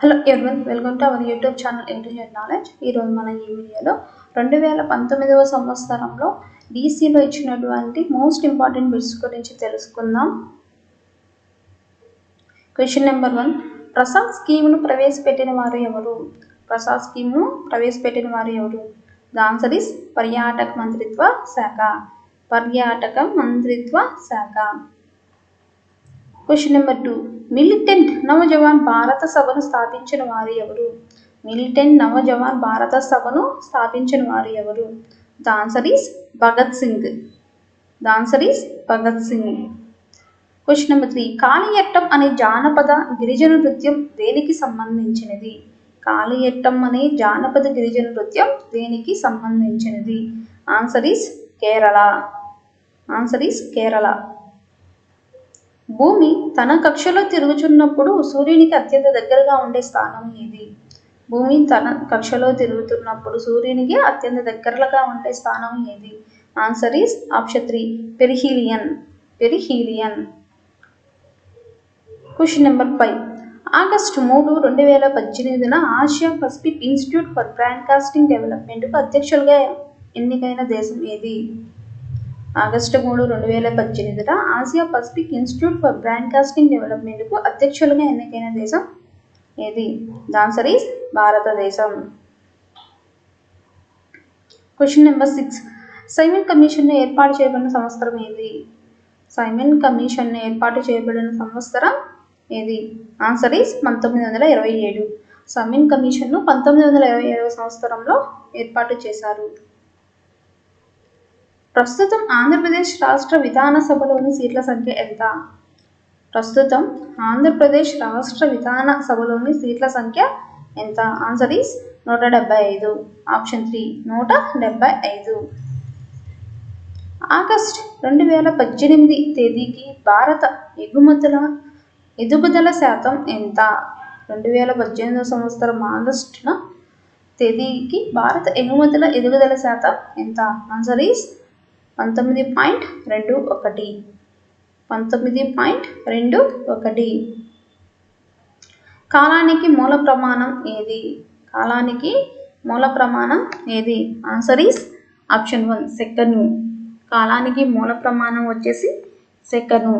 Hello everyone, welcome to our YouTube channel intelligent knowledge. ఈరోజు మన ఈ వీడియోలో 2019వ సంవత్సరంలో డీసీలో ఇచ్చినటువంటి మోస్ట్ ఇంపార్టెంట్ బిట్స్ గురించి తెలుసుకుందాం. క్వశ్చన్ నెంబర్ 1, ప్రసాద్ స్కీమ్ను ప్రవేశపెట్టిన వారు ఎవరు? ప్రసాద్ స్కీమ్ను ప్రవేశపెట్టిన వారు ఎవరు? ద ఆన్సర్ ఇస్ పర్యాటక మంత్రిత్వ శాఖ. పర్యాటక మంత్రిత్వ శాఖ. క్వశ్చన్ నెంబర్ 2, మిలిటెంట్ నవజవాన్ భారత సభను స్థాపించిన వారు ఎవరు? మిలిటెంట్ నవజవాన్ భారత సభను స్థాపించిన వారు ఎవరు? The answer is Bhagat Singh. The answer is Bhagat Singh. Question number 3, కాళియట్టం అనే జానపద గిరిజన నృత్యం దేనికి సంబంధించినది? కాళియట్టం అనే జానపద గిరిజన నృత్యం దేనికి సంబంధించినది? Answer is Kerala. Answer is Kerala. భూమి తన కక్షలో తిరుగుతున్నప్పుడు సూర్యునికి అత్యంత దగ్గరగా ఉండే స్థానం ఏది? భూమి తన కక్షలో తిరుగుతున్నప్పుడు సూర్యునికి అత్యంత దగ్గరగా ఉండే స్థానం ఏది? Answer is option 3, perihelion. Perihelion. Question number 5, August 3, 2018న Asia Pacific Institute for Broadcasting డెవలప్మెంట్కు అధ్యక్షులుగా ఎన్నికైన దేశం ఏది? ఆగస్టు 3, 2018న Asia Pacific Institute for Broadcasting డెవలప్మెంట్కు అధ్యక్షులుగా ఎన్నికైన దేశం ఏది? ద ఆన్సర్ ఈస్ భారతదేశం. క్వశ్చన్ నెంబర్ 6, సైమన్ కమిషన్ను ఏర్పాటు చేయబడిన సంవత్సరం ఏది? సైమన్ కమిషన్ను ఏర్పాటు చేయబడిన సంవత్సరం ఏది? Answer is 1927. సైమన్ కమిషన్ను 1927వ సంవత్సరంలో ఏర్పాటు చేశారు. ప్రస్తుతం ఆంధ్రప్రదేశ్ రాష్ట్ర విధానసభలోని సీట్ల సంఖ్య ఎంత? ప్రస్తుతం ఆంధ్రప్రదేశ్ రాష్ట్ర విధాన సభలోని సీట్ల సంఖ్య ఎంత? Answer is 175. ఆప్షన్ 3, 175. ఆగస్ట్ 2018 తేదీకి భారత ఎగుమతుల శాతం ఎంత? 2018వ సంవత్సరం ఆగస్టున తేదీకి భారత ఎగుమతుల శాతం ఎంత? Answer is 19.21. 19.21. కాలానికి మూల ప్రమాణం ఏది? కాలానికి మూల ప్రమాణం ఏది? Answer is option 1, second. కాలానికి మూల ప్రమాణం వచ్చేసి సెకను.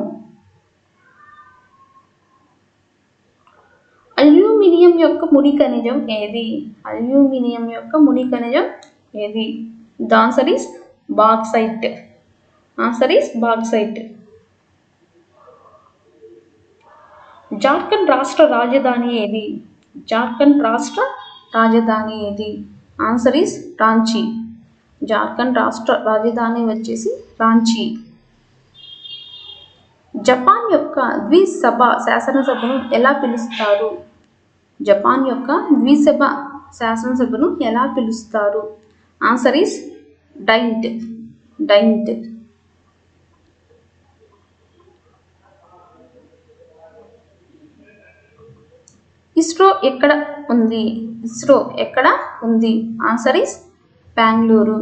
అల్యూమినియం యొక్క ముడి ఖనిజం ఏది? అల్యూమినియం యొక్క ముడి ఖనిజం ఏది? The answer is bauxite. Answer is bauxite. Jharkhand రాష్ట్ర రాజధాని ఏది? జార్ఖండ్ రాష్ట్ర రాజధాని ఏది? Answer is Ranchi. జార్ఖండ్ రాష్ట్ర రాజధాని వచ్చేసి రాంచీ. జపాన్ యొక్క ద్విసభ శాసనసభను ఎలా పిలుస్తారు? జపాన్ యొక్క ద్విసభ శాసనసభను ఎలా పిలుస్తారు? Answer is diet. Diet. ISRO ఎక్కడ ఉంది? ఇస్రో ఎక్కడ ఉంది? Answer is Bengaluru.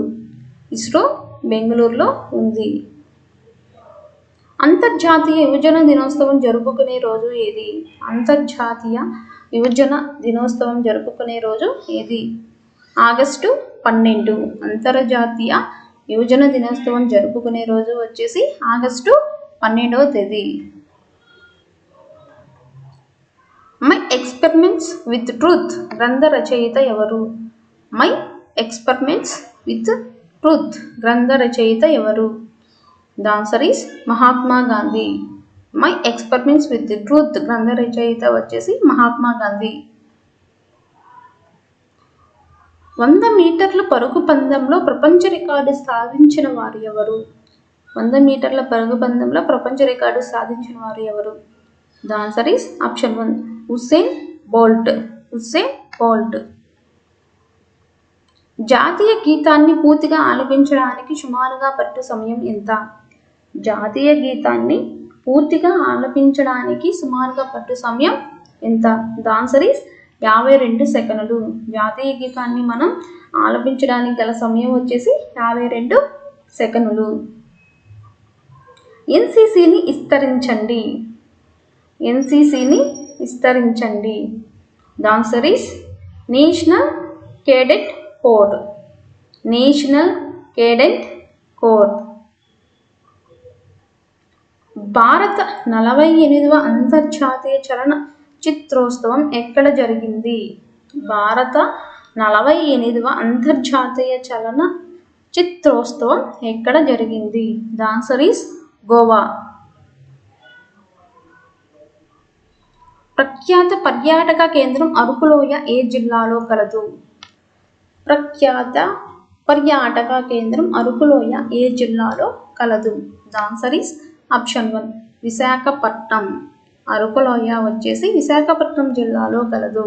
ఇస్రో బెంగళూరులో ఉంది. అంతర్జాతీయ యువజన దినోత్సవం జరుపుకునే రోజు ఏది? అంతర్జాతీయ యువజన దినోత్సవం జరుపుకునే రోజు ఏది? ఆగస్టు 12. అంతర్జాతీయ యువజన దినోత్సవం జరుపుకునే రోజు వచ్చేసి ఆగస్టు 12వ తేదీ. మై ఎక్స్పెరిమెంట్స్ విత్ ట్రూత్ గ్రంథ రచయిత ఎవరు? మై ఎక్స్పెరిమెంట్స్ విత్ ట్రూత్ గ్రంథ రచయిత ఎవరు? The answer is Mahatma Gandhi. My experiments with truth గ్రంథ రచయిత వచ్చేసి మహాత్మా గాంధీ. 100 మీటర్ల పరుగు పందెంలో ప్రపంచ రికార్డు సాధించిన వారు ఎవరు? 100 మీటర్ల పరుగు పందెంలో ప్రపంచ రికార్డు సాధించిన వారు ఎవరు? The answer is option 1, Usain Bolt. Usain Bolt. జాతీయ గీతాన్ని పూర్తిగా ఆలపించడానికి సుమారుగా పట్టు సమయం ఎంత? జాతీయ గీతాన్ని పూర్తిగా ఆలపించడానికి సుమారుగా పట్టు సమయం ఎంత? The answer is 52 సెకనులు. జాతీయ గీతాన్ని మనం ఆలపించడానికి గల సమయం వచ్చేసి 52 సెకనులు. ఎన్సీసీని విస్తరించండి. ఎన్సీసీని విస్తరించండి. The answer is national cadet core. National cadet core. భారత 48వ అంతర్జాతీయ చలన చిత్రోత్సవం ఎక్కడ జరిగింది? భారత 48వ అంతర్జాతీయ చలన చిత్రోత్సవం ఎక్కడ జరిగింది? The answer is Goa. ప్రఖ్యాత పర్యాటక కేంద్రం అరకులోయ ఏ జిల్లాలో కలదు? ప్రఖ్యాత పర్యాటక కేంద్రం అరకులోయ ఏ జిల్లాలో కలదు? The answer is option 1 Visakhapatnam. Arakuloya వచ్చేసి విశాఖపట్నం జిల్లాలో కలదు.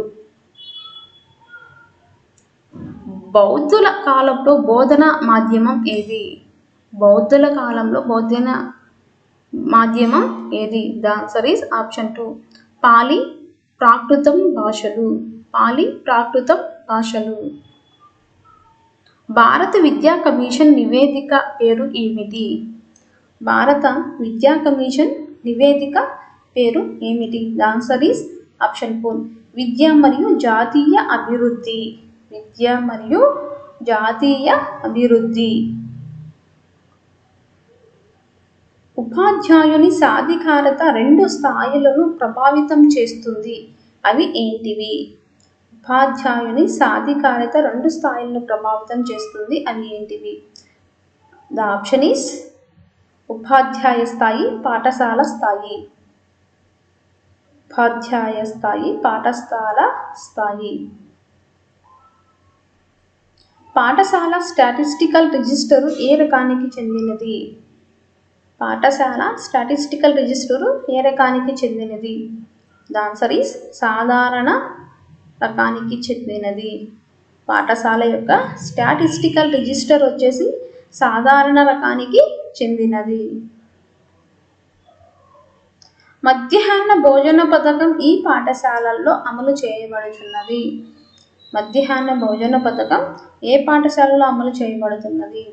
బౌద్ధుల కాలంలో బోధన మాధ్యమం ఏది? బౌద్ధుల కాలంలో బోధన మాధ్యమం ఏది? ద ఆన్సర్ ఈస్ ఆప్షన్ 2 పాలి ప్రాకృతం భాషలు. పాలి ప్రాకృతం భాషలు. భారత విద్యా కమిషన్ నివేదిక పేరు ఏమిటి? భారత విద్యా కమిషన్ నివేదిక పేరు ఏమిటి? ద ఆన్సర్ ఈస్ ఆప్షన్ 4 విద్య మరియు జాతీయ అభివృద్ధి. విద్య మరియు జాతీయ అభివృద్ధి. ఉపాధ్యాయుని సాధికారత 2 స్థాయిలను ప్రభావితం చేస్తుంది. అవి ఏంటివి? ఉపాధ్యాయుని సాధికారత 2 స్థాయిలను ప్రభావితం చేస్తుంది. అవి ఏంటివి? ద ఆప్షన్ ఈస్ ఉపాధ్యాయ స్థాయి, పాఠశాల స్థాయి. ఉపాధ్యాయ స్థాయి, పాఠశాల స్థాయి. పాఠశాల స్టాటిస్టికల్ రిజిస్టరు ఏ రకానికి చెందినది? పాఠశాల స్టాటిస్టికల్ రిజిస్టరు ఏ రకానికి చెందినది? ద ఆన్సర్ ఈస్ సాధారణ రకానికి చెందినది. పాఠశాల యొక్క స్టాటిస్టికల్ రిజిస్టర్ వచ్చేసి సాధారణ రకానికి చెందినది. మధ్యాహ్న భోజన పథకం ఈ పాఠశాలల్లో అమలు చేయబడుతున్నది. మధ్యాహ్న భోజన పథకం ఏ పాఠశాలలో అమలు చేయబడుతున్నది?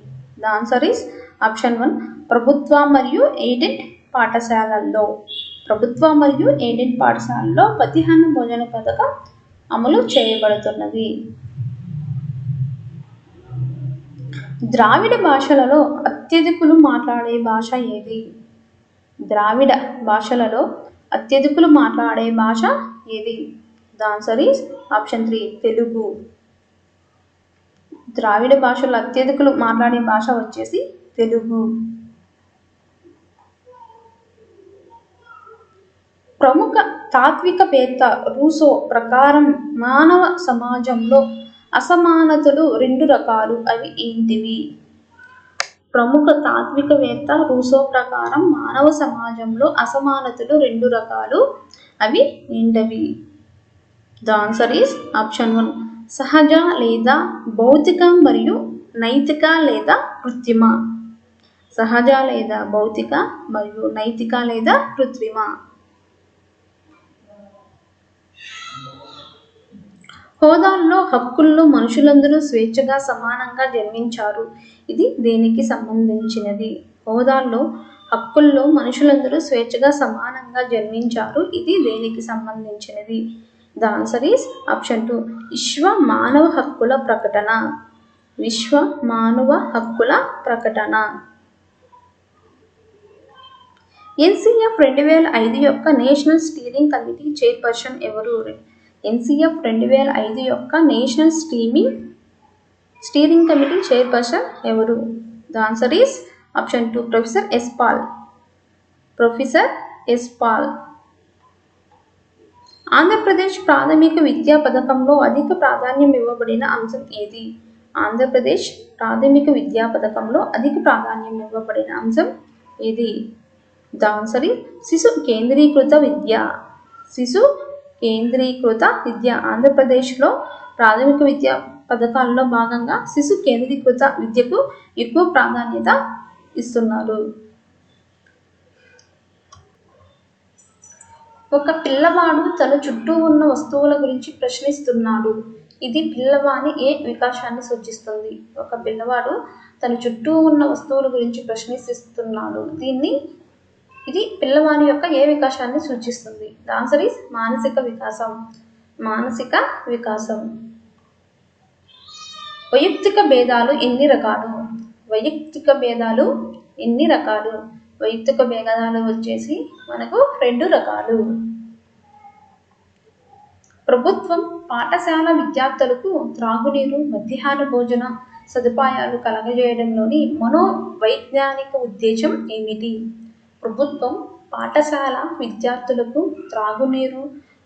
ద ఆన్సర్ ఈస్ ఆప్షన్ 1 ప్రభుత్వ మరియు ఎయిడెడ్ పాఠశాలల్లో. ప్రభుత్వ మరియు ఎయిడెడ్ పాఠశాలలో మధ్యాహ్న భోజన పథకం అమలు చేయబడుతున్నది. ద్రావిడ భాషలలో అత్యధికులు మాట్లాడే భాష ఏది? ద్రావిడ భాషలలో అత్యధికులు మాట్లాడే భాష ఏది? The answer is option 3 Telugu. Dravida భాషలో అత్యధికులు మాట్లాడే భాష వచ్చేసి తెలుగు. ప్రముఖ తాత్వికవేత్త రూసో ప్రకారం మానవ సమాజంలో అసమానతలు 2 రకాలు. అవి ఏంటివి? ప్రముఖ తాత్వికవేత్త రూసో ప్రకారం మానవ సమాజంలో అసమానతలు 2 రకాలు. అవి ఏంటవి? ద ఆన్సర్ ఈస్ ఆప్షన్ 1 సహజ లేదా భౌతిక మరియు నైతిక లేదా కృత్రిమ. సహజ లేదా భౌతిక మరియు నైతిక లేదా కృత్రిమ. హోదాల్లో హక్కుల్లో మనుషులందరూ స్వేచ్ఛగా సమానంగా జన్మించారు. ఇది దేనికి సంబంధించినది? హోదాల్లో హక్కుల్లో మనుషులందరూ స్వేచ్ఛగా సమానంగా జన్మించారు. ఇది దేనికి సంబంధించినది? ద ఆన్సర్ ఈస్ ఆప్షన్ 2 విశ్వ మానవ హక్కుల ప్రకటన. విశ్వ మానవ హక్కుల ప్రకటన. ఎన్సిఎఫ్ 2005 యొక్క నేషనల్ స్టీరింగ్ కమిటీ చైర్పర్సన్ ఎవరు? ఎన్సిఎఫ్ 2005 యొక్క నేషనల్ స్టీరింగ్ కమిటీ చైర్పర్సన్ ఎవరు? The answer is option 2 professor S Pal. Professor S Pal. Andhra Pradesh ప్రాథమిక విద్యా పథకంలో అధిక ప్రాధాన్యం ఇవ్వబడిన అంశం ఏది? ఆంధ్రప్రదేశ్ ప్రాథమిక విద్యా పథకంలో అధిక ప్రాధాన్యం ఇవ్వబడిన అంశం ఏది? ద ఆన్సర్ ఈస్ శిశు కేంద్రీకృత విద్య. శిశు కేంద్రీకృత విద్య. ఆంధ్రప్రదేశ్లో ప్రాథమిక విద్యా పథకాల్లో భాగంగా శిశు కేంద్రీకృత విద్యకు ఎక్కువ ప్రాధాన్యత ఇస్తున్నారు. ఒక పిల్లవాడు తన చుట్టూ ఉన్న వస్తువుల గురించి ప్రశ్నిస్తున్నాడు. ఇది పిల్లవాని ఏ వికాసాన్ని సూచిస్తుంది? ఒక పిల్లవాడు తన చుట్టూ ఉన్న వస్తువుల గురించి ప్రశ్నిస్తున్నాడు. ఇది పిల్లవాని యొక్క ఏ వికాసాన్ని సూచిస్తుంది? ద ఆన్సర్ ఈస్ మానసిక వికాసం. మానసిక వికాసం. వైయక్తిక భేదాలు ఎన్ని రకాలు? వైయక్తిక భేదాలు ఎన్ని రకాలు? వైయక్తిక భేదాలు వచ్చేసి మనకు 2 రకాలు. ప్రభుత్వం పాఠశాల విద్యార్థులకు త్రాగునీరు, మధ్యాహ్న భోజన సదుపాయాలు కలగజేయడంలోని మనోవైజ్ఞానిక ఉద్దేశం ఏమిటి? ప్రభుత్వం పాఠశాల విద్యార్థులకు త్రాగునీరు,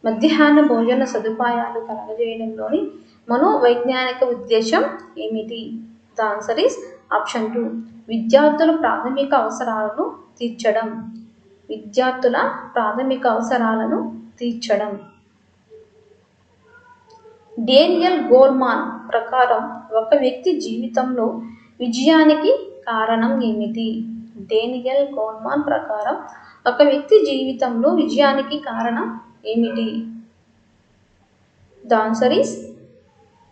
మధ్యాహ్న భోజన సదుపాయాలు కలగజేయడంలోని మనోవైజ్ఞానిక ఉద్దేశం ఏమిటి? The answer is option 2. విద్యార్థుల ప్రాథమిక అవసరాలను తీర్చడం. విద్యార్థుల ప్రాథమిక అవసరాలను తీర్చడం. డేనియల్ గోల్మాన్ ప్రకారం ఒక వ్యక్తి జీవితంలో విజయానికి కారణం ఏమిటి? డేనియల్ గోల్మాన్ ప్రకారం ఒక వ్యక్తి జీవితంలో విజయానికి కారణం ఏమిటి? ద ఆన్సర్ ఈస్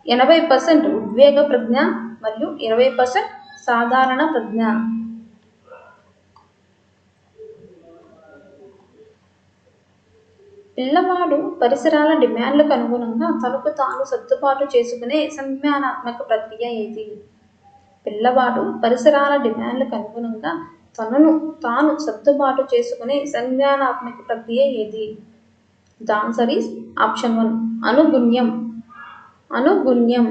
80% ఉద్వేగ ప్రజ్ఞ మరియు 20% సాధారణ ప్రజ్ఞ. పిల్లవాడు పరిసరాల డిమాండ్లకు అనుగుణంగా తనకు తాను సర్దుబాటు చేసుకునే సంజ్ఞానాత్మక ప్రక్రియ ఏది? పిల్లవాడు పరిసరాల డిమాండ్లకు అనుగుణంగా తనను తాను సర్దుబాటు చేసుకునే సంజ్ఞానాత్మక ప్రక్రియ ఏది? The answer is option 1. అనుగుణ్యం. అనుగుణ్యం.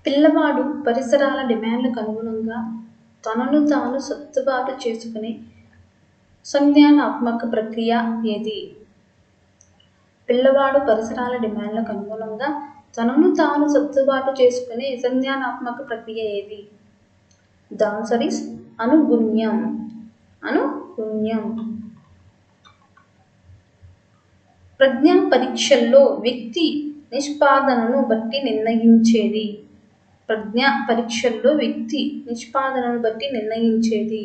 పిల్లవాడు పరిసరాల డిమాండ్లకు అనుగుణంగా తనను తాను సర్దుబాటు చేసుకునే సంజ్ఞానాత్మక ప్రక్రియ ఏది? పిల్లవాడు పరిసరాల డిమాండ్లకు అనుగుణంగా తనను తాను సర్దుబాటు చేసుకునే సంజ్ఞానాత్మక ప్రక్రియ ఏది? ద ఆన్సర్ ఈస్ అనుగుణ్యం. అనుగుణ్యం. ప్రజ్ఞా పరీక్షల్లో వ్యక్తి నిష్పాదనను బట్టి నిర్ణయించేది. ప్రజ్ఞా పరీక్షల్లో వ్యక్తి నిష్పాదనను బట్టి నిర్ణయించేది.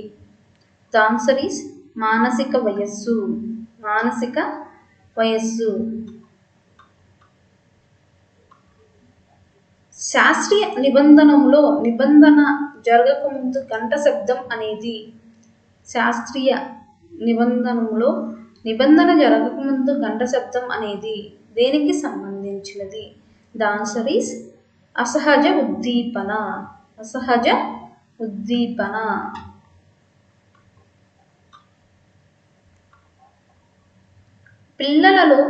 ద ఆన్సర్ ఈస్ మానసిక వయస్సు. మానసిక వయస్సు. శాస్త్రీయ నిబంధనలో నిబంధన జరగకముందు గంట శబ్దం అనేది. శాస్త్రీయ నిబంధనలో నిబంధన జరగకముందు గంట శబ్దం అనేది దేనికి సంబంధించినది? ద ఆన్సర్ ఈస్ అసహజ ఉద్దీపన. అసహజ ఉద్దీపన. పిల్లలలో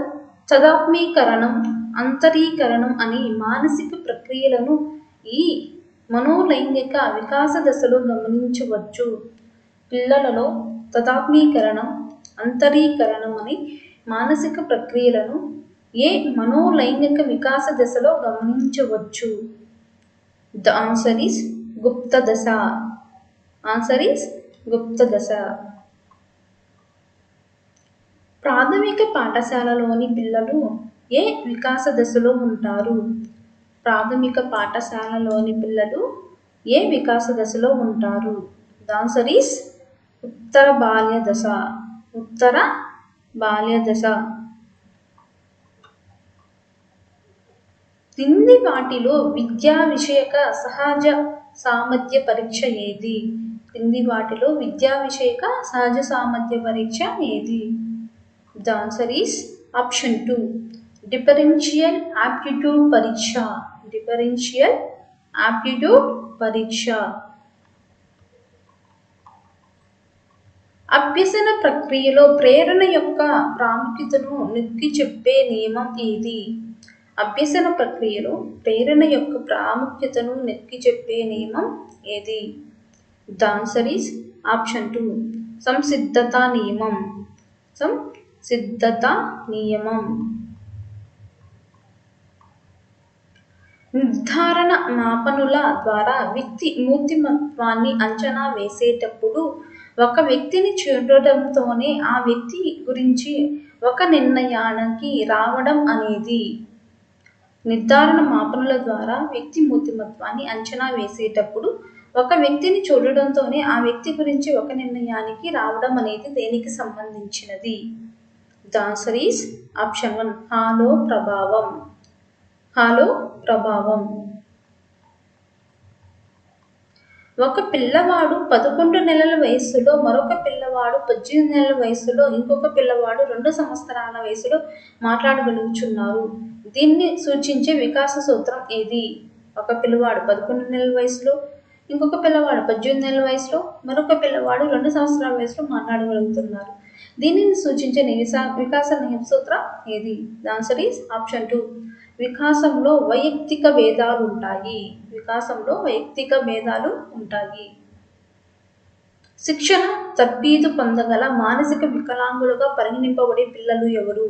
తదాత్మీకరణం, అంతరీకరణం అనే మానసిక ప్రక్రియలను ఈ మనోలైంగిక వికాస దశలో గమనించవచ్చు. పిల్లలలో తదాత్మీకరణం, అంతరీకరణం అనే మానసిక ప్రక్రియలను ఏ మనోలైంగిక వికాస దశలో గమనించవచ్చు? ద ఆన్సర్ ఈస్ గుప్త దశ. ఆన్సర్ ఈస్ గుప్త దశ. ప్రాథమిక పాఠశాలలోని పిల్లలు ఏ వికాస దశలో ఉంటారు? ప్రాథమిక పాఠశాలలోని పిల్లలు ఏ వికాస దశలో ఉంటారు? ద ఆన్సర్ ఈస్ ఉత్తర బాల్య దశ. ఉత్తర బాల్య దశ. క్రింది వాటిలో విద్యా విషయక సహజ సామర్థ్య పరీక్ష ఏది? క్రింది వాటిలో విద్యా విషయక సహజ సామర్థ్య పరీక్ష ఏది? The answer is option 2. Differential aptitude పరీక్ష. డిఫరెన్షియల్ ఆప్టిట్యూడ్ పరీక్ష. అభ్యసన ప్రక్రియలో ప్రేరణ యొక్క ప్రాముఖ్యతను నొక్కి చెప్పే నియమం ఏది? అభ్యసన ప్రక్రియలో ప్రేరణ యొక్క ప్రాముఖ్యతను నొక్కి చెప్పే నియమం ఏది? The answer is option 2. సంసిద్ధత నియమం. సంసిద్ధత నియమం. నిర్ధారణ మాపనుల ద్వారా వ్యక్తి మూర్తిమత్వాన్ని అంచనా వేసేటప్పుడు ఒక వ్యక్తిని చూడడంతోనే ఆ వ్యక్తి గురించి ఒక నిర్ణయానికి రావడం అనేది. నిర్ధారణ మాపనుల ద్వారా వ్యక్తి మూర్తిమత్వాన్ని అంచనా వేసేటప్పుడు ఒక వ్యక్తిని చూడడంతోనే ఆ వ్యక్తి గురించి ఒక నిర్ణయానికి రావడం అనేది దేనికి సంబంధించినది? The answer is option 1. Hollow ప్రభావం. హాలో ప్రభావం. ఒక పిల్లవాడు 11 నెలల వయస్సులో, మరొక పిల్లవాడు 18 నెలల వయస్సులో, ఇంకొక పిల్లవాడు 2 సంవత్సరాల వయసులో మాట్లాడగలుగుచున్నారు. దీన్ని సూచించే వికాస సూత్రం ఏది? ఒక పిల్లవాడు 11 నెలల వయసులో, ఇంకొక పిల్లవాడు 18 నెలల వయసులో, మరొక పిల్లవాడు 2 సంవత్సరాల వయసులో మాట్లాడగలుగుతున్నారు. దీనిని సూచించే వికాస సూత్రం ఏది? The answer is option 2. వికాసంలో వైయక్తిక భేదాలు ఉంటాయి. వికాసంలో వైయక్తిక భేదాలు ఉంటాయి. శిక్షణ తర్ఫీదు పొందగల మానసిక వికలాంగులుగా పరిగణింపబడే పిల్లలు ఎవరు?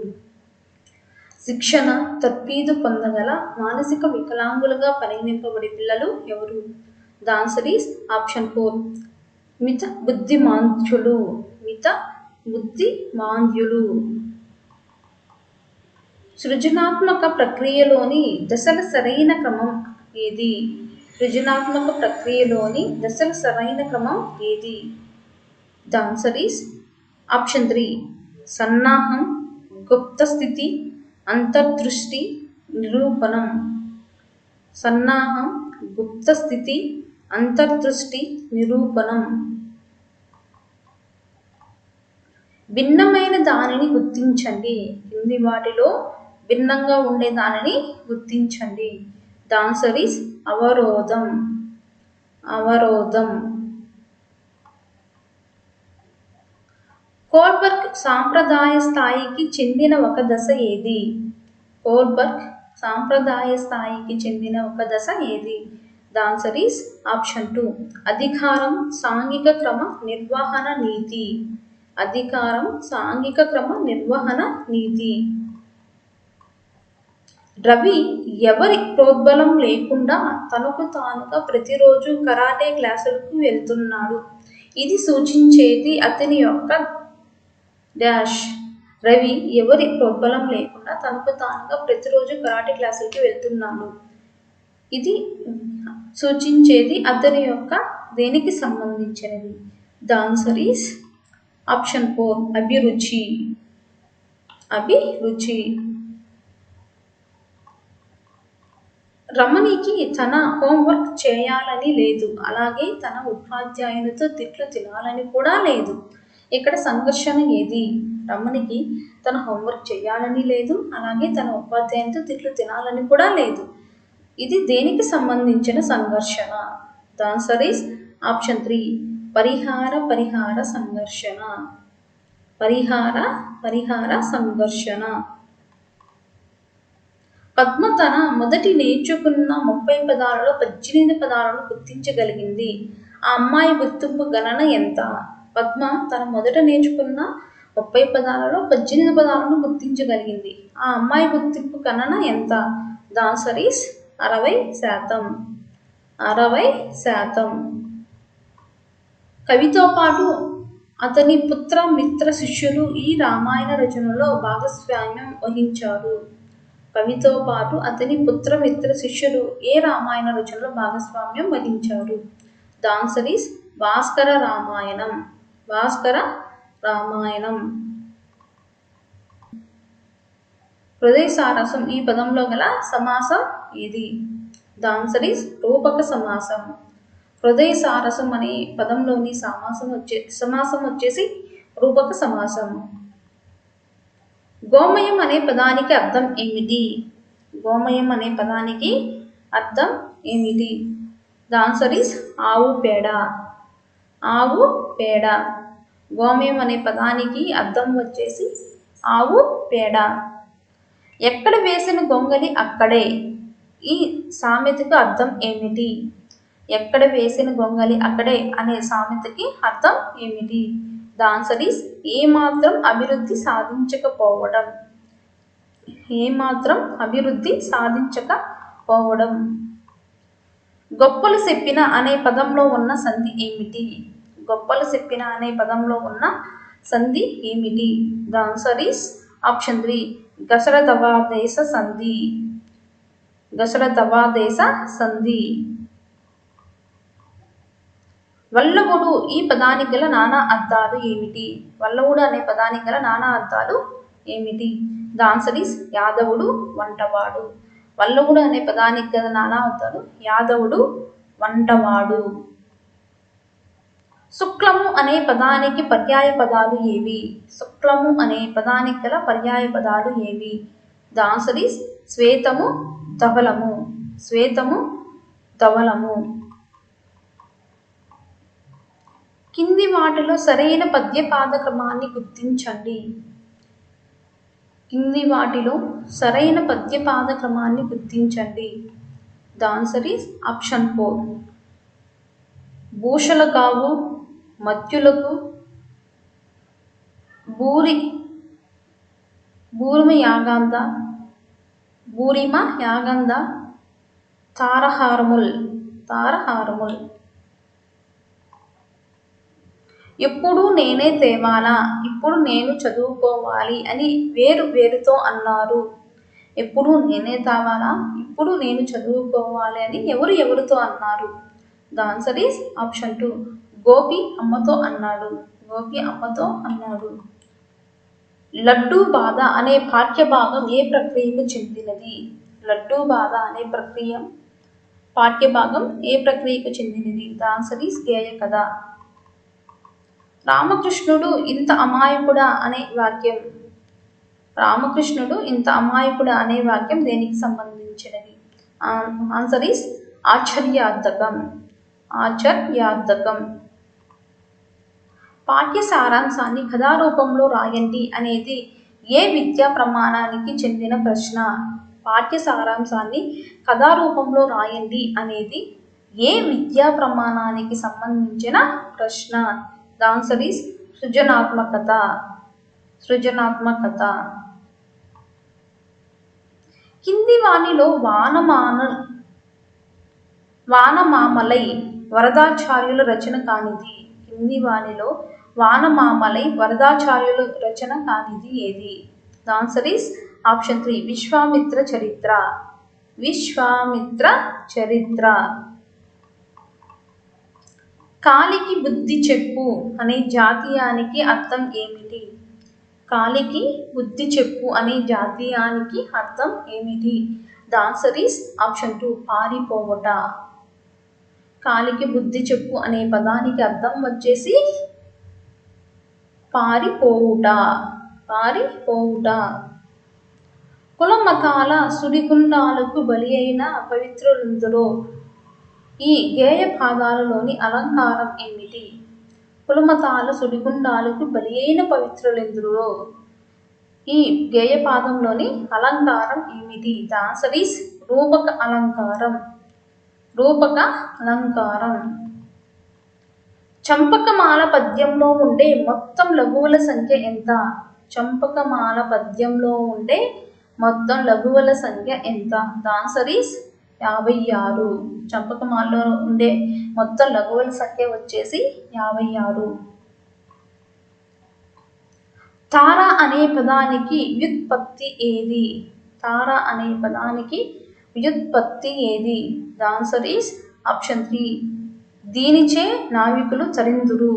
శిక్షణ తర్ఫీదు పొందగల మానసిక వికలాంగులుగా పరిగణింపబడే పిల్లలు ఎవరు? The answer is option 4. మిత బుద్ధిమాంద్యులు. మిత బుద్ధిమాంద్యులు. సృజనాత్మక ప్రక్రియలోని దశల సరైన క్రమం ఏది? సృజనాత్మక ప్రక్రియలోని దశల సరైన క్రమం ఏది? The answer is option 3. సన్నాహం, గుప్త స్థితి, అంతర్దృష్టి, నిరూపణం. సన్నాహం, గుప్త స్థితి, అంతర్దృష్టి, నిరూపణం. భిన్నమైన దానిని గుర్తించండి. కింది వాటిలో భిన్నంగా ఉండే దానిని గుర్తించండి. ద ఆన్సర్ ఈస్ అవరోధం. అవరోధం. కోల్బర్గ్ సాంప్రదాయ స్థాయికి చెందిన ఒక దశ ఏది? కోల్బర్గ్ సాంప్రదాయ స్థాయికి చెందిన ఒక దశ ఏది? The answer is option 2. అధికారం, సాంఘిక క్రమ నిర్వహణ నీతి. అధికారం, సాంఘిక క్రమ నిర్వహణ నీతి. రవి ఎవరి ప్రోద్బలం లేకుండా తనకు తానుగా ప్రతిరోజు కరాటే క్లాసులకు వెళ్తున్నాడు. ఇది సూచించేది అతని యొక్క డాష్. రవి ఎవరి ప్రోద్బలం లేకుండా తనకు తానుగా ప్రతిరోజు కరాటే క్లాసులకి వెళ్తున్నాడు. ఇది సూచించేది అతని యొక్క దేనికి సంబంధించినది? The answer is option 4. అభిరుచి. అభిరుచి. రమణికి తన హోంవర్క్ చేయాలని లేదు, అలాగే తన ఉపాధ్యాయునితో తిట్లు తినాలని కూడా లేదు. ఇక్కడ సంఘర్షణ ఏది? రమణికి తన హోంవర్క్ చేయాలని లేదు, అలాగే తన ఉపాధ్యాయునితో తిట్లు తినాలని కూడా లేదు. ఇది దేనికి సంబంధించిన సంఘర్షణ? The answer is option 3. పరిహార సంఘర్షణ. పరిహార సంఘర్షణ. పద్మ తన మొదటి నేర్చుకున్న 30 పదాలలో 18 పదాలను గుర్తించగలిగింది. ఆ అమ్మాయి గుర్తింపు గణన ఎంత? పద్మ తన మొదట నేర్చుకున్న 30 పదాలలో 18 పదాలను గుర్తించగలిగింది. ఆ అమ్మాయి గుర్తింపు గణన ఎంత? The answer is 60%. 60%. కవితో పాటు అతని పుత్ర మిత్ర శిష్యులు ఈ రామాయణ రచనలో భాగస్వామ్యం వహించారు. కవితో పాటు అతని పుత్ర మిత్ర శిష్యులు ఏ రామాయణ రచనలో భాగస్వామ్యం వహించారు? The answer is Bhaskara Ramayanam. Bhaskara Ramayanam. హృదయ సారసం ఈ పదంలో గల సమాసం ఏది? ద ఆన్సర్ ఈస్ రూపక సమాసం. హృదయ సారసం అనే పదంలోని సమాసం వచ్చేసి రూపక సమాసం. గోమయం అనే పదానికి అర్థం ఏమిటి? గోమయం అనే పదానికి అర్థం ఏమిటి? ద ఆన్సర్ ఈస్ ఆవు పేడ. ఆవు పేడ. గోమయం అనే పదానికి అర్థం వచ్చేసి ఆవు పేడ. ఎక్కడ వేసిన గొంగలి అక్కడే. ఈ సామెతకు అర్థం ఏమిటి? ఎక్కడ వేసిన గొంగలి అక్కడే అనే సామెతకి అర్థం ఏమిటి? ద ఆన్సర్ ఈస్ ఏమాత్రం అభివృద్ధి సాధించకపోవడం. ఏమాత్రం అభివృద్ధి సాధించకపోవడం. గొప్పలు చెప్పిన అనే పదంలో ఉన్న సంధి ఏమిటి? గొప్పలు చెప్పిన అనే పదంలో ఉన్న సంధి ఏమిటి? The answer is option 3. గసరదవాదేశ సంధి. గసరదవాదేశ సంధి. వల్లవుడు ఈ పదానికి గల నానా అర్థాలు ఏమిటి? వల్లవుడు అనే పదానికి గల నానా అర్థాలు ఏమిటి? ద ఆన్సర్ ఈస్ యాదవుడు, వంటవాడు. వల్లవుడు అనే పదానికి గల నానా అర్థాలు యాదవుడు, వంటవాడు. శుక్లము అనే పదానికి పర్యాయ పదాలు ఏవి? శుక్లము అనే పదానికి గల పర్యాయ పదాలు ఏవి? ద ఆన్సర్ ఈస్ శ్వేతము, ధవలము. శ్వేతము, ధవలము. కింది వాటిలో సరైన పద్యపాద క్రమాన్ని గుర్తించండి. కింది వాటిలో సరైన పద్యపాద క్రమాన్ని గుర్తించండి. The answer is option 4. భూషలగావు, మత్యులకు, బూరిమ యాగంద, తారహారముల్. ఎప్పుడు నేనే తేవాలా, ఇప్పుడు నేను చదువుకోవాలి అని వేరుతో అన్నారు. ఎప్పుడు నేనే తేవాలా, ఇప్పుడు నేను చదువుకోవాలి అని ఎవరితో అన్నారు? The answer is option 2. Gopi అమ్మతో అన్నాడు. లడ్డూ బాధ అనే పాఠ్యభాగం ఏ ప్రక్రియకు చెందినది? లడ్డూ బాధ అనే పాఠ్యభాగం ఏ ప్రక్రియకు చెందినది? ద ఆన్సర్ ఈస్ గేయ కథ. రామకృష్ణుడు ఇంత అమాయకుడా అనే వాక్యం దేనికి సంబంధించినది? ఆన్సర్ ఈస్ ఆశ్చర్యార్థకం. పాఠ్య సారాంశాన్ని కథారూపంలో రాయండి అనేది ఏ విద్యా ప్రమాణానికి చెందిన ప్రశ్న? పాఠ్య సారాంశాన్ని కథారూపంలో రాయండి అనేది ఏ విద్యా ప్రమాణానికి సంబంధించిన ప్రశ్న? ద ఆన్సర్ ఈస్ సృజనాత్మకత. కింది వానిలో వానమామలై వరదాచార్యుల రచన కానిది? కింది వానిలో వానమామలై వరదాచార్యుల రచన కానిది ఏది? The answer is option 3. Vishwamitra చరిత్ర. కాలికి బుద్ధి చెప్పు అనే జాతీయానికి అర్థం ఏమిటి? కాలికి బుద్ధి చెప్పు అనే జాతీయానికి అర్థం ఏమిటి? The answer is option 2. పారిపోవుట. కాలికి బుద్ధి చెప్పు అనే పదానికి అర్థం వచ్చేసి పారిపోవుట. కుల మతాల సుడిగుండాలకు బలి అయిన పవిత్రులందరూ ఈ గేయ పాదాలలోని అలంకారం ఏమిటి? కులమతాల సుడిగుండాలకు బలి అయిన పవిత్రులెందరో ఈ గేయ పాదంలోని అలంకారం ఏమిటి? ద ఆన్సర్ ఈస్ రూపక అలంకారం. చంపకమాల పద్యంలో ఉండే మొత్తం లఘువుల సంఖ్య ఎంత? చంపకమాల పద్యంలో ఉండే మొత్తం లఘువుల సంఖ్య ఎంత? The answer is 56. చంపకమాలలో ఉండే మొత్తం లఘువుల సంఖ్య వచ్చేసి 56. తార అనే పదానికి వ్యుత్పత్తి ఏది? The answer is option 3. దీనిచే నావికులు తరిందురు.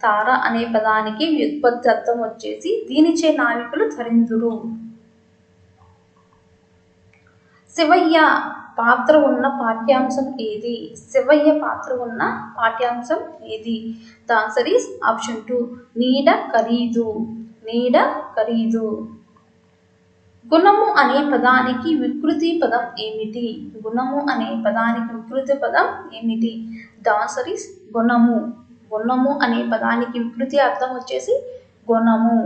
తార అనే పదానికి వ్యుత్పత్తి అర్థం వచ్చేసి దీనిచే నావికులు తరిందురు. శివయ్య పాత్ర ఉన్న పాఠ్యాంశం ఏది? The answer is option 2. నీడ ఖరీదు. గుణము అనే పదానికి వికృతి పదం ఏమిటి? ద ఆన్సర్ ఈస్ గుణము. గుణము అనే పదానికి వికృతి అర్థం వచ్చేసి గుణము.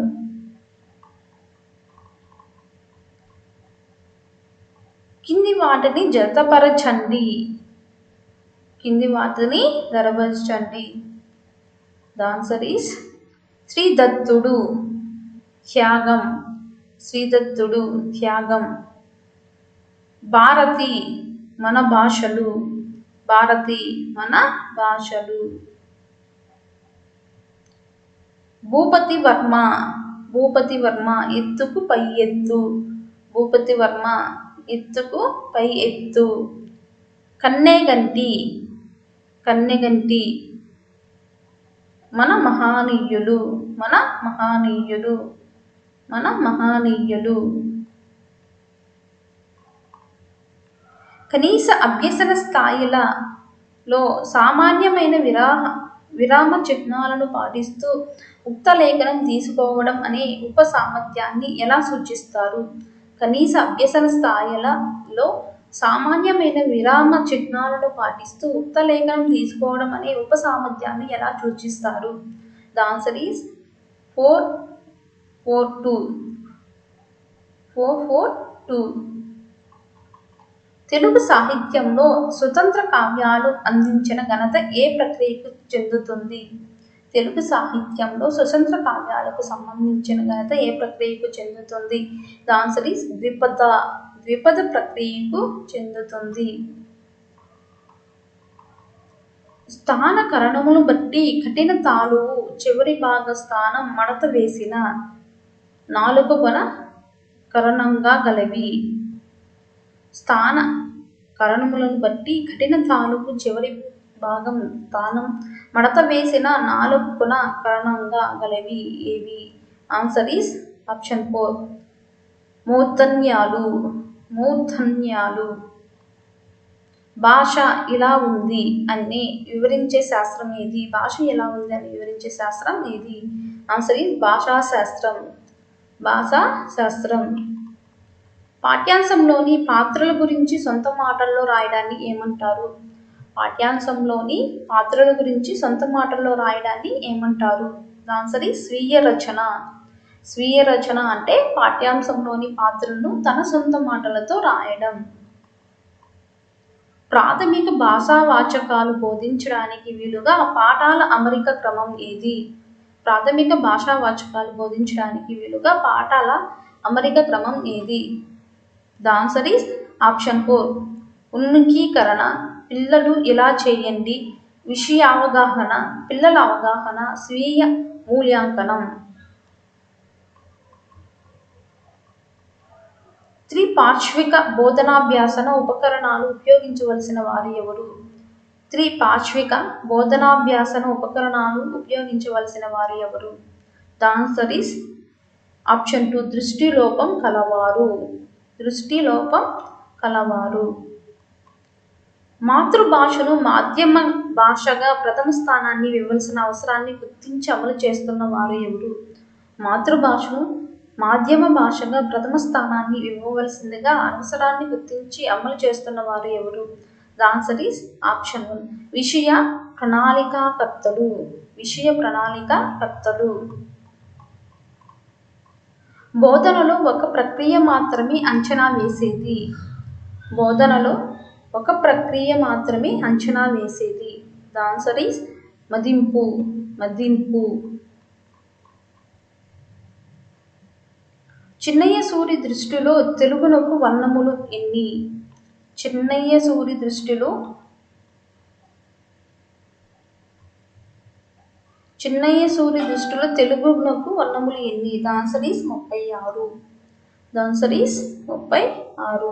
కింది వాటిని జతపరచండి. ద ఆన్సర్ ఈస్ శ్రీదత్తుడు త్యాగం. భారతి మన భాషలు. భూపతి వర్మ ఎత్తుకు పై ఎత్తు. కన్నెగంటి మన మహనీయులు. కనీస అభ్యసన స్థాయిల లో సామాన్యమైన విరామ చిహ్నాలను పాటిస్తూ ఉక్త లేఖనం తీసుకోవడం అనే ఉపసామర్థ్యాన్ని ఎలా సూచిస్తారు? కనీస అభ్యసన స్థాయిలలో సామాన్యమైన విరామ చిహ్నాలను పాటిస్తూ ఉక్త లేఖనం తీసుకోవడం అనే ఉపసామర్థ్యాన్ని ఎలా సూచిస్తారు? The answer is 442. 442. తెలుగు సాహిత్యంలో స్వతంత్ర కావ్యాలు అందించిన ఘనత ఏ ప్రక్రియకు చెందుతుంది? తెలుగు సాహిత్యంలో స్వతంత్ర కావ్యాలకు సంబంధించిన ఘనత ఏ ప్రక్రియకు చెందుతుంది? ద ఆన్సర్ ఈస్ ద్విపద ప్రక్రియకు చెందుతుంది. స్థానకరణమును బట్టి కఠిన తాళువు చివరి భాగ స్థానం మడత వేసిన నాలుకగొన కరణంగా గలవి. స్థాన కరణములను బట్టి కఠిన తాలూకు చివరి భాగం స్థానం మడత వేసిన నాలుకగొన కరణంగా గలవి ఏవి? Answer is option 4 మూర్ధన్యాలు. మూర్ధన్యాలు. భాష ఇలా ఉంది అని వివరించే శాస్త్రం ఏది? భాష ఎలా ఉంది అని వివరించే శాస్త్రం ఏది? ఆన్సర్ ఈస్ భాషాశాస్త్రం. భాషాశాస్త్రం. పాఠ్యాంశంలోని పాత్రల గురించి సొంత మాటల్లో రాయడాన్ని ఏమంటారు? పాఠ్యాంశంలోని పాత్రల గురించి సొంత మాటల్లో రాయడాన్ని ఏమంటారు? ఆన్సర్ ఈస్ స్వీయ రచన. స్వీయ రచన అంటే పాఠ్యాంశంలోని పాత్రలను తన సొంత మాటలతో రాయడం. ప్రాథమిక భాషావాచకాలు బోధించడానికి వీలుగా పాఠాల అమరిక క్రమం ఏది? ప్రాథమిక భాషావాచకాలు బోధించడానికి వీలుగా పాఠాల అమరిక క్రమం ఏది? ద ఆన్సర్ ఈస్ ఆప్షన్ 4 ఉన్నకీకరణ, పిల్లలు ఇలా చేయండి, విషయావగాహన, పిల్లల అవగాహన, స్వీయ మూల్యాంకనం. త్రిపార్శ్విక బోధనాభ్యాసన ఉపకరణాలు ఉపయోగించవలసిన వారు ఎవరు? త్రిపార్శ్విక బోధనాభ్యాసన ఉపకరణాలు ఉపయోగించవలసిన వారు ఎవరు? ద ఆన్సర్ ఈస్ ఆప్షన్ 2 దృష్టిలోపం కలవారు. దృష్టిలోపం కలవారు. మాతృభాషను మాధ్యమ భాషగా ప్రథమ స్థానాన్ని ఇవ్వవలసిన అవసరాన్ని గుర్తించి అమలు చేస్తున్న వారు ఎవరు? మాతృభాషను మాధ్యమ భాషగా ప్రథమ స్థానాన్ని ఇవ్వవలసిందిగా అవసరాన్ని గుర్తించి అమలు చేస్తున్న వారు ఎవరు? ద ఆన్సర్ ఈస్ ఆప్షన్ 1 విషయ ప్రణాళికాకర్తలు. విషయ ప్రణాళికాకర్తలు. బోధనలో ఒక ప్రక్రియ మాత్రమే అంచనా వేసేది. బోధనలో ఒక ప్రక్రియ మాత్రమే అంచనా వేసేది. ద ఆన్సర్ ఈస్ మదింపు. మదింపు. చిన్నయ్య సూరి దృష్టిలో తెలుగునకు వర్ణములు ఎన్ని? చిన్నయ్య సూరి దృష్టిలో తెలుగునకు వర్ణములు ఎన్ని? The answer is 36. The answer is 36.